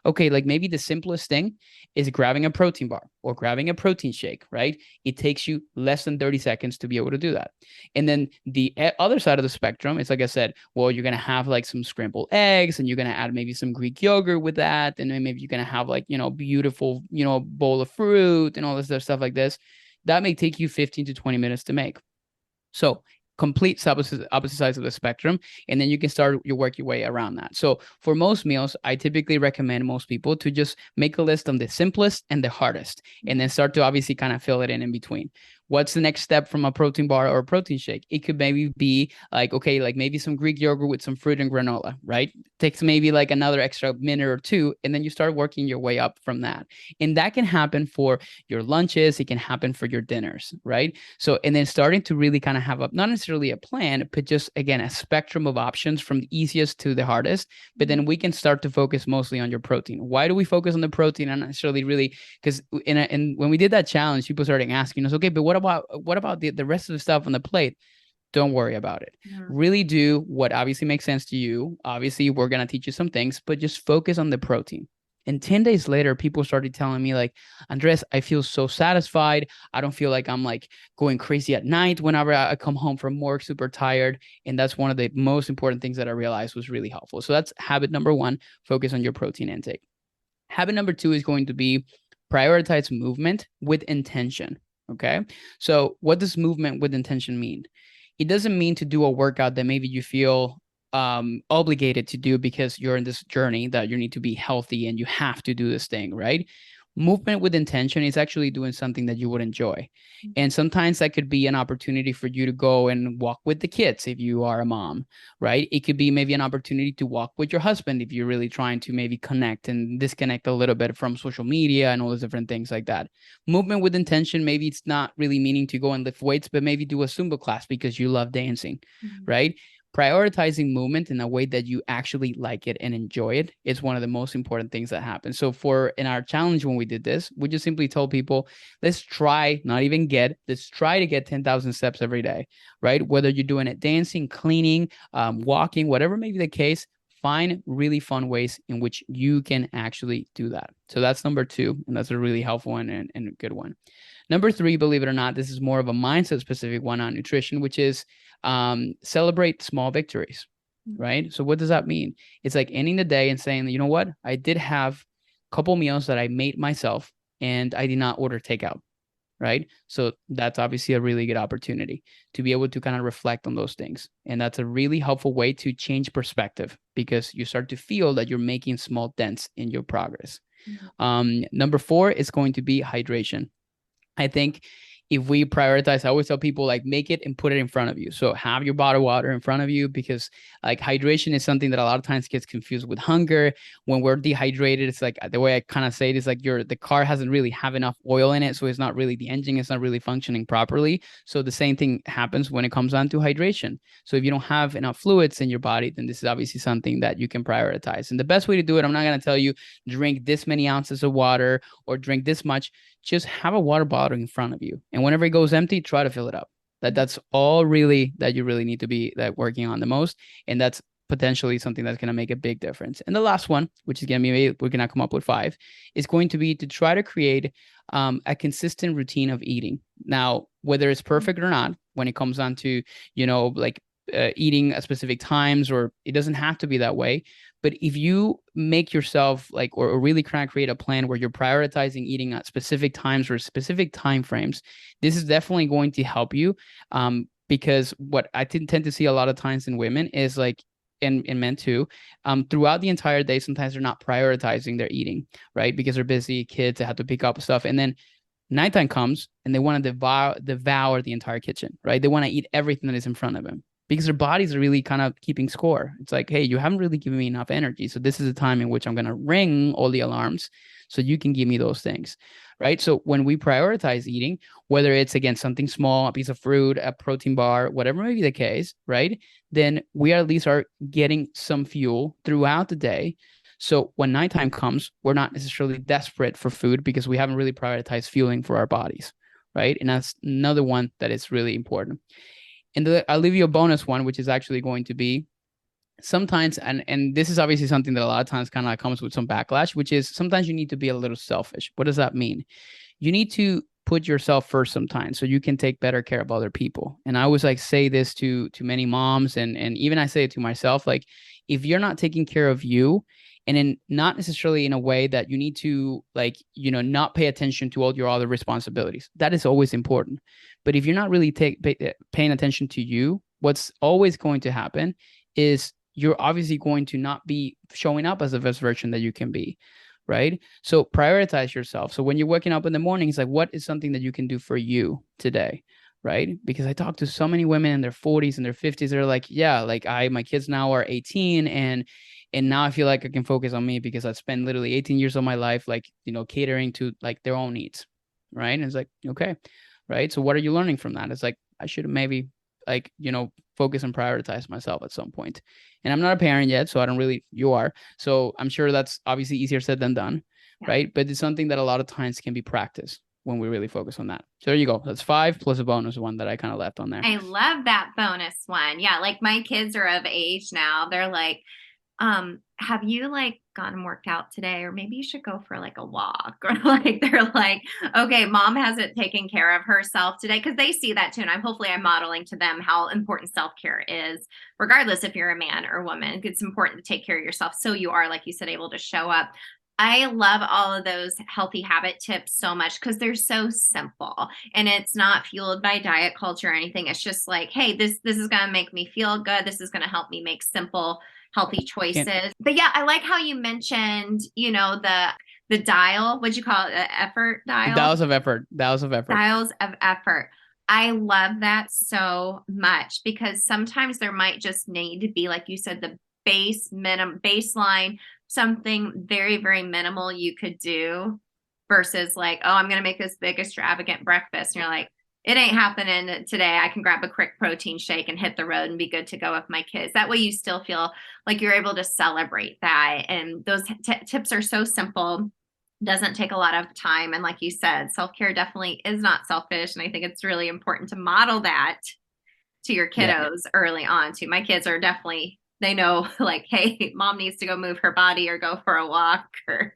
Okay, like maybe the simplest thing is grabbing a protein bar or grabbing a protein shake, right? It takes you less than 30 seconds to be able to do that. And then the other side of the spectrum, it's like I said, well, you're going to have like some scrambled eggs and you're going to add maybe some Greek yogurt with that. And then maybe you're going to have like, beautiful, bowl of fruit and all this other stuff like this. That may take you 15 to 20 minutes to make. So complete opposite sides of the spectrum, and then you can start work your way around that. So for most meals, I typically recommend most people to just make a list of the simplest and the hardest, and then start to obviously kind of fill it in between. What's the next step from a protein bar or a protein shake? It could maybe be like, okay, like maybe some Greek yogurt with some fruit and granola, right? Takes maybe like another extra minute or two, and then you start working your way up from that. And that can happen for your lunches. It can happen for your dinners, right? So, and then starting to really kind of have not necessarily a plan, but just, again, a spectrum of options from the easiest to the hardest. But then we can start to focus mostly on your protein. Why do we focus on the protein? And not necessarily really, because when we did that challenge, people started asking us, okay, but what about the rest of the stuff on the plate? Don't worry about it. Really do what obviously makes sense to you. Obviously, we're going to teach you some things, but just focus on the protein. And 10 days later, people started telling me like, Andres, I feel so satisfied. I don't feel like I'm like going crazy at night whenever I come home from work, super tired. And that's one of the most important things that I realized was really helpful. So that's habit number one, focus on your protein intake. Habit number two is going to be prioritize movement with intention. Okay. So what does movement with intention mean? It doesn't mean to do a workout that maybe you feel obligated to do because you're in this journey that you need to be healthy and you have to do this thing, right? Movement with intention is actually doing something that you would enjoy. And sometimes that could be an opportunity for you to go and walk with the kids if you are a mom, right? It could be maybe an opportunity to walk with your husband if you're really trying to maybe connect and disconnect a little bit from social media and all those different things like that. Movement with intention, maybe it's not really meaning to go and lift weights, but maybe do a Zumba class because you love dancing, right? Prioritizing movement in a way that you actually like it and enjoy it is one of the most important things that happen. So in our challenge, when we did this, we just simply told people, let's try to get 10,000 steps every day, right? Whether you're doing it dancing, cleaning, walking, whatever may be the case, find really fun ways in which you can actually do that. So that's number two, and that's a really helpful one and a good one. Number three, believe it or not, this is more of a mindset specific one on nutrition, which is celebrate small victories, right? So what does that mean? It's like ending the day and saying, you know what? I did have a couple meals that I made myself and I did not order takeout, right? So that's obviously a really good opportunity to be able to kind of reflect on those things. And that's a really helpful way to change perspective because you start to feel that you're making small dents in your progress. Number four is going to be hydration. I think if we prioritize, I always tell people like make it and put it in front of you. So have your bottled water in front of you because like hydration is something that a lot of times gets confused with hunger. When we're dehydrated, it's like the way I kind of say it is like the car hasn't really have enough oil in it. So it's not really the engine, it's not really functioning properly. So the same thing happens when it comes on to hydration. So if you don't have enough fluids in your body, then this is obviously something that you can prioritize. And the best way to do it, I'm not going to tell you drink this many ounces of water or drink this much. Just have a water bottle in front of you. And whenever it goes empty, try to fill it up. That's all really that you really need to be working on the most. And that's potentially something that's going to make a big difference. And the last one, which is going to be, we're going to come up with 5, is going to be to try to create a consistent routine of eating. Now, whether it's perfect or not, when it comes down to, like eating at specific times, or it doesn't have to be that way. But if you make yourself like, or really kind of create a plan where you're prioritizing eating at specific times or specific time frames, this is definitely going to help you. Because what I tend to see a lot of times in women is like, and men too, throughout the entire day, sometimes they're not prioritizing their eating, right? Because they're busy, kids, they have to pick up stuff. And then nighttime comes and they want to devour the entire kitchen, right? They want to eat everything that is in front of them because their bodies are really kind of keeping score. It's like, hey, you haven't really given me enough energy. So this is the time in which I'm going to ring all the alarms so you can give me those things, right? So when we prioritize eating, whether it's, again, something small, a piece of fruit, a protein bar, whatever may be the case, right? Then we at least are getting some fuel throughout the day. So when nighttime comes, we're not necessarily desperate for food because we haven't really prioritized fueling for our bodies, right? And that's another one that is really important. And I'll leave you a bonus one, which is actually going to be sometimes, and this is obviously something that a lot of times kind of comes with some backlash, which is sometimes you need to be a little selfish. What does that mean? You need to put yourself first sometimes so you can take better care of other people. And I always like say this to many moms, and even I say it to myself, like, if you're not taking care of you, and in not necessarily in a way that you need to, like, not pay attention to all your other responsibilities, that is always important. But if you're not really paying attention to you, what's always going to happen is you're obviously going to not be showing up as the best version that you can be, right? So prioritize yourself. So when you're waking up in the morning, it's like, what is something that you can do for you today, right? Because I talk to so many women in their 40s and their 50s. They're like, yeah, like my kids now are 18, and now I feel like I can focus on me because I spent literally 18 years of my life, like, catering to like their own needs, right? And it's like, okay, right? So what are you learning from that? It's like, I should have maybe, like, focus and prioritize myself at some point. And I'm not a parent yet, so I don't really, you are. So I'm sure that's obviously easier said than done, right? But it's something that a lot of times can be practiced when we really focus on that. So there you go. That's 5 plus a bonus one that I kind of left on there. I love that bonus one. Yeah, like my kids are of age now. They're like, have you like gone and worked out today? Or maybe you should go for like a walk. Or like, they're like, okay, mom hasn't taken care of herself today. Cause they see that too. And I'm modeling to them how important self-care is, regardless if you're a man or a woman. It's important to take care of yourself. So you are, like you said, able to show up. I love all of those healthy habit tips so much because they're so simple and it's not fueled by diet culture or anything. It's just like, hey, this is going to make me feel good. This is going to help me make simple, healthy choices. But yeah, I like how you mentioned, the dial, what'd you call it? The effort dial? Dials of effort. Dials of effort. Dials of effort. I love that so much because sometimes there might just need to be, like you said, the baseline, something very, very minimal you could do versus like, oh, I'm going to make this big extravagant breakfast. And you're like, it ain't happening today. I can grab a quick protein shake and hit the road and be good to go with my kids. That way you still feel like you're able to celebrate that. And those tips are so simple. Doesn't take a lot of time. And like you said, self-care definitely is not selfish. And I think it's really important to model that to your kiddos early on too. My kids are definitely, they know like, hey, mom needs to go move her body or go for a walk, or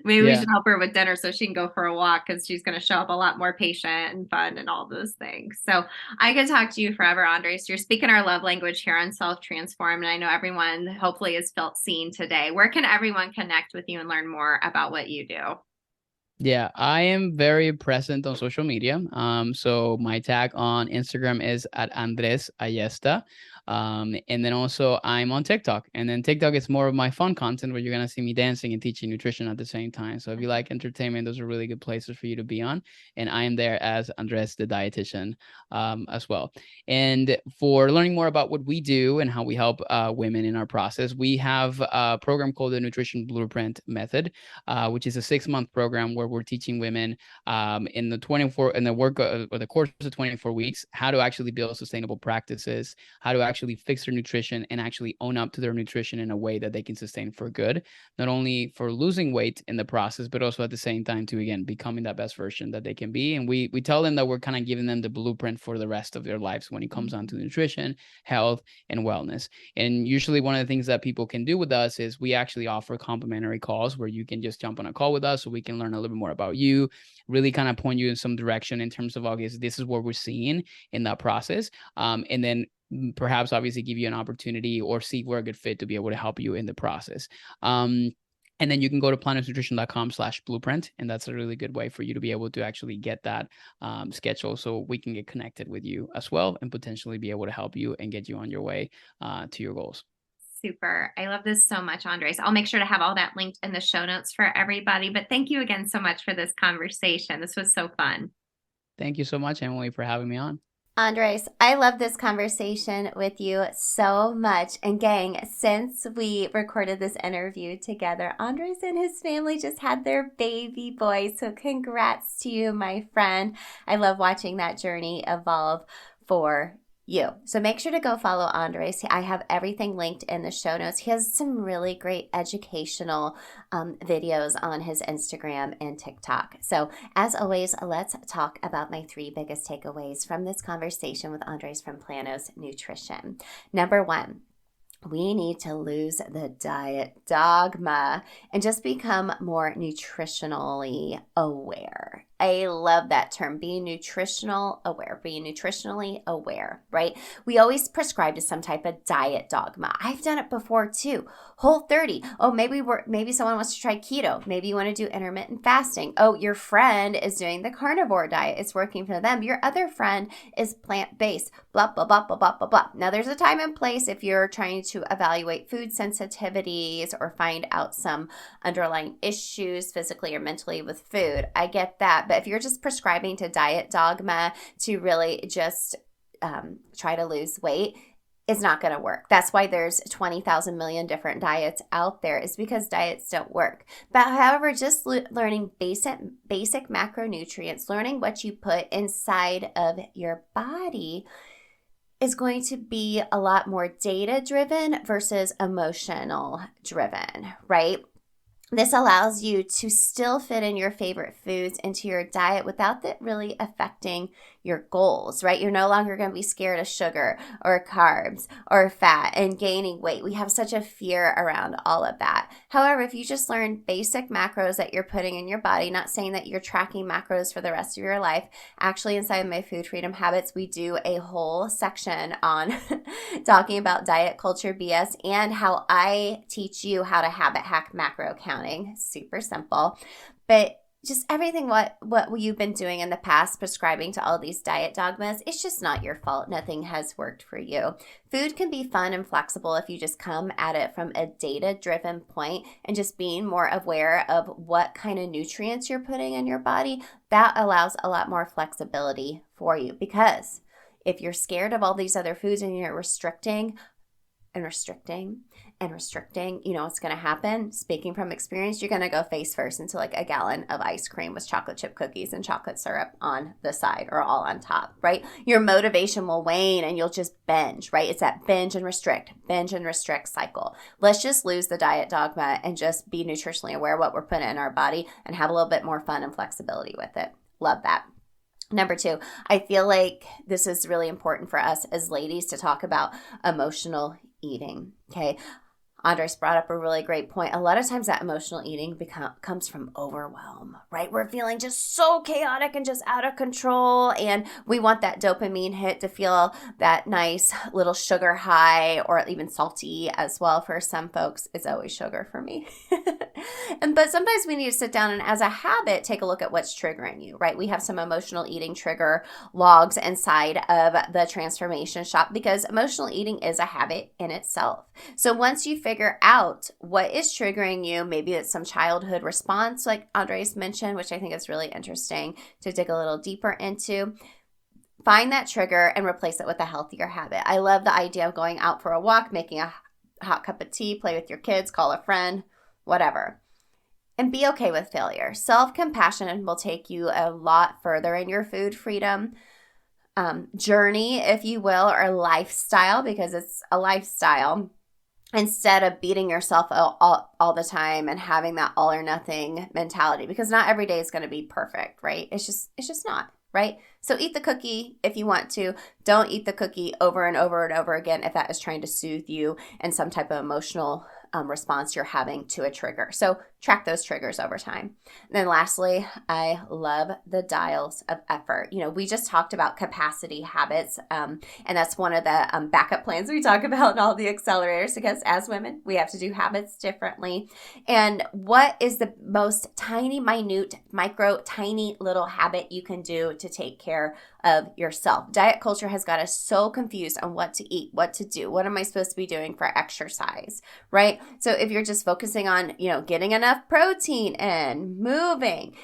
maybe we should help her with dinner so she can go for a walk because she's going to show up a lot more patient and fun and all those things. So I could talk to you forever, Andres. You're speaking our love language here on Self Transform. And I know everyone hopefully has felt seen today. Where can everyone connect with you and learn more about what you do? Yeah, I am very present on social media. So my tag on Instagram is at Andres Ayesta. And then also I'm on TikTok, and then TikTok is more of my fun content where you're going to see me dancing and teaching nutrition at the same time. So if you like entertainment, those are really good places for you to be on. And I am there as Andres, the dietitian, as well. And for learning more about what we do and how we help women in our process, we have a program called the Nutrition Blueprint Method, which is a 6-month program where we're teaching women in the course of 24 weeks how to actually build sustainable practices, how to actually fix their nutrition and actually own up to their nutrition in a way that they can sustain for good, not only for losing weight in the process, but also at the same time to, again, becoming that best version that they can be. And we tell them that we're kind of giving them the blueprint for the rest of their lives when it comes on to nutrition, health, and wellness. And usually one of the things that people can do with us is we actually offer complimentary calls where you can just jump on a call with us so we can learn a little bit more about you, really kind of point you in some direction in terms of, okay, so this is what we're seeing in that process. And then perhaps obviously give you an opportunity or see if we're a good fit to be able to help you in the process. And then you can go to planosnutrition.com/blueprint. And that's a really good way for you to be able to actually get that schedule so we can get connected with you as well and potentially be able to help you and get you on your way to your goals. Super. I love this so much, Andres. I'll make sure to have all that linked in the show notes for everybody. But thank you again so much for this conversation. This was so fun. Thank you so much, Emily, for having me on. Andres, I love this conversation with you so much. And gang, since we recorded this interview together, Andres and his family just had their baby boy. So congrats to you, my friend. I love watching that journey evolve for you. So make sure to go follow Andres. I have everything linked in the show notes. He has some really great educational videos on his Instagram and TikTok. So as always, let's talk about my 3 biggest takeaways from this conversation with Andres from Planos Nutrition. Number 1, we need to lose the diet dogma and just become more nutritionally aware. I love that term, being nutritionally aware, right? We always prescribe to some type of diet dogma. I've done it before too. Whole30. Oh, maybe someone wants to try keto. Maybe you want to do intermittent fasting. Oh, your friend is doing the carnivore diet. It's working for them. Your other friend is plant-based. Blah, blah, blah, blah, blah, blah, blah. Now, there's a time and place if you're trying to evaluate food sensitivities or find out some underlying issues physically or mentally with food. I get that. But if you're just prescribing to diet dogma to really just try to lose weight, it's not going to work. That's why there's 20,000 million different diets out there, is because diets don't work. But however, just learning basic macronutrients, learning what you put inside of your body is going to be a lot more data-driven versus emotional-driven, right? This allows you to still fit in your favorite foods into your diet without that really affecting your goals, right? You're no longer going to be scared of sugar or carbs or fat and gaining weight. We have such a fear around all of that. However, if you just learn basic macros that you're putting in your body, not saying that you're tracking macros for the rest of your life. Actually, inside of my Food Freedom Habits, we do a whole section on talking about diet culture BS and how I teach you how to habit hack macro counting. Super simple. But just everything what you've been doing in the past, prescribing to all these diet dogmas, it's just not your fault. Nothing has worked for you. Food can be fun and flexible if you just come at it from a data-driven point and just being more aware of what kind of nutrients you're putting in your body. That allows a lot more flexibility for you, because if you're scared of all these other foods and you're restricting, you know what's going to happen? Speaking from experience, you're going to go face first into like a gallon of ice cream with chocolate chip cookies and chocolate syrup on the side or all on top, right? Your motivation will wane and you'll just binge, right? It's that binge and restrict cycle. Let's just lose the diet dogma and just be nutritionally aware of what we're putting in our body and have a little bit more fun and flexibility with it. Love that. Number 2, I feel like this is really important for us as ladies to talk about emotional eating, okay? Andres brought up a really great point. A lot of times that emotional eating comes from overwhelm, right? We're feeling just so chaotic and just out of control, and we want that dopamine hit to feel that nice little sugar high, or even salty as well for some folks. It's always sugar for me. But sometimes we need to sit down and, as a habit, take a look at what's triggering you, right? We have some emotional eating trigger logs inside of the Transformation Shop, because emotional eating is a habit in itself. So once you figure out what is triggering you, maybe it's some childhood response like Andres mentioned, which I think is really interesting to dig a little deeper into. Find that trigger and replace it with a healthier habit. I love the idea of going out for a walk, making a hot cup of tea, play with your kids, call a friend, whatever. And be okay with failure. Self-compassion will take you a lot further in your food freedom journey, if you will, or lifestyle, because it's a lifestyle, instead of beating yourself all the time and having that all or nothing mentality, because not every day is going to be perfect, right? It's just not, right? So eat the cookie if you want to. Don't eat the cookie over and over and over again if that is trying to soothe you in some type of emotional response you're having to a trigger. So track those triggers over time. And then lastly, I love the dials of effort. We just talked about capacity habits, and that's one of the backup plans we talk about in all the accelerators, because as women, we have to do habits differently. And what is the most tiny, minute, micro, tiny little habit you can do to take care of yourself? Diet culture has got us so confused on what to eat, what to do, what am I supposed to be doing for exercise, right? So if you're just focusing on, getting enough protein in, moving,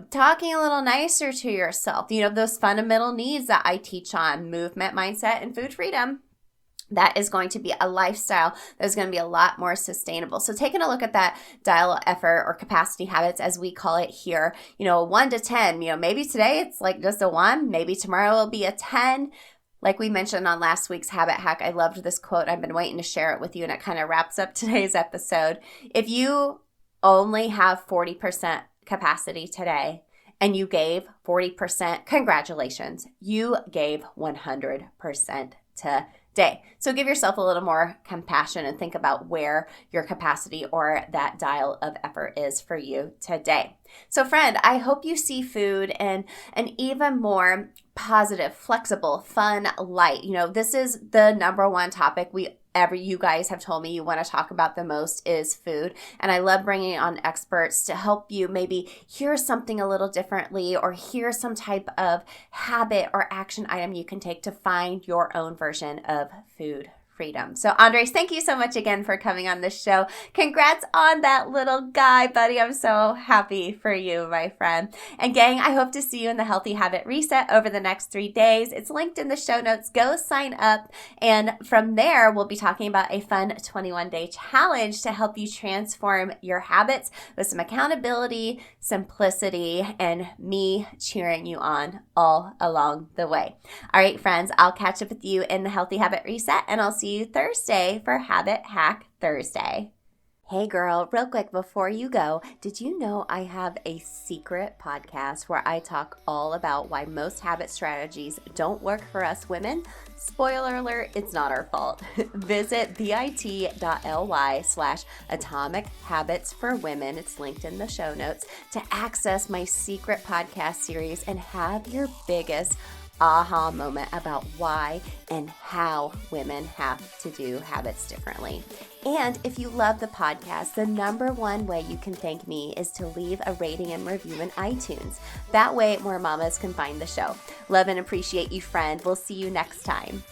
talking a little nicer to yourself, those fundamental needs that I teach on movement, mindset, and food freedom, that is going to be a lifestyle that's going to be a lot more sustainable. So taking a look at that dial of effort or capacity habits, as we call it here, 1 to 10, maybe today it's like just a 1, maybe tomorrow will be a 10. Like we mentioned on last week's habit hack, I loved this quote. I've been waiting to share it with you, and it kind of wraps up today's episode. If you only have 40% capacity today and you gave 40%, congratulations, you gave 100% today. So give yourself a little more compassion and think about where your capacity or that dial of effort is for you today. So friend, I hope you see food in an even more positive, flexible, fun light. This is the number one topic you guys have told me you want to talk about the most is food. And I love bringing on experts to help you maybe hear something a little differently, or hear some type of habit or action item you can take to find your own version of food freedom. So Andres, thank you so much again for coming on this show. Congrats on that little guy, buddy. I'm so happy for you, my friend. And gang, I hope to see you in the Healthy Habit Reset over the next 3 days. It's linked in the show notes. Go sign up. And from there, we'll be talking about a fun 21-day challenge to help you transform your habits with some accountability, simplicity, and me cheering you on all along the way. All right, friends, I'll catch up with you in the Healthy Habit Reset, and I'll see you Thursday for Habit Hack Thursday. Hey girl, real quick before you go, did you know I have a secret podcast where I talk all about why most habit strategies don't work for us women? Spoiler alert, it's not our fault. Visit bit.ly/atomic habits for women. It's linked in the show notes to access my secret podcast series and have your biggest aha moment about why and how women have to do habits differently. And if you love the podcast, the number one way you can thank me is to leave a rating and review in iTunes. That way more mamas can find the show. Love and appreciate you, friend. We'll see you next time.